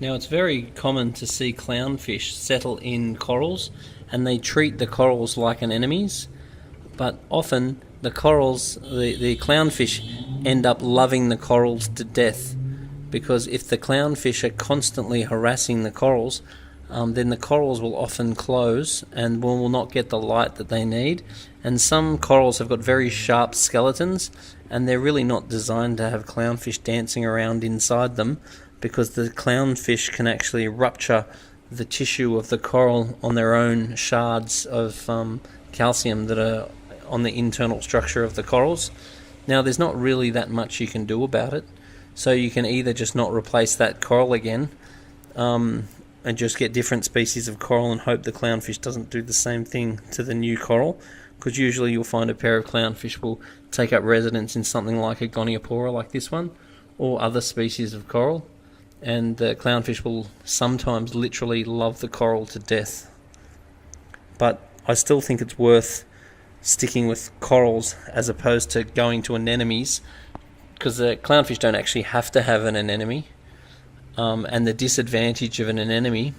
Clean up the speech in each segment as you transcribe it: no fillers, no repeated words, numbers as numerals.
Now, it's very common to see clownfish settle in corals, and they treat the corals like an enemies, but often the clownfish end up loving the corals to death, because if the clownfish are constantly harassing the corals, then the corals will often close and will not get the light that they need. And some corals have got very sharp skeletons, and they're really not designed to have clownfish dancing around inside them, because the clownfish can actually rupture the tissue of the coral on their own shards of calcium that are on the internal structure of the corals. Now, there's not really that much you can do about it, so you can either just not replace that coral again, and just get different species of coral and hope the clownfish doesn't do the same thing to the new coral, because usually you'll find a pair of clownfish will take up residence in something like a goniopora like this one, or other species of coral, and the clownfish will sometimes literally love the coral to death. But I still think it's worth sticking with corals as opposed to going to anemones, because the clownfish don't actually have to have an anemone. And the disadvantage of an anemone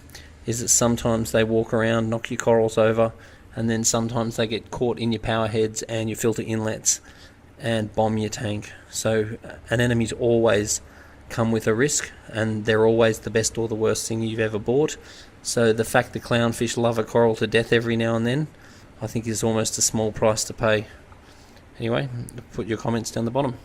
is that sometimes they walk around, knock your corals over, and then sometimes they get caught in your power heads and your filter inlets and bomb your tank. So anemones always come with a risk, and they're always the best or the worst thing you've ever bought. So the fact that clownfish love a coral to death every now and then, I think is almost a small price to pay. Anyway, put your comments down the bottom.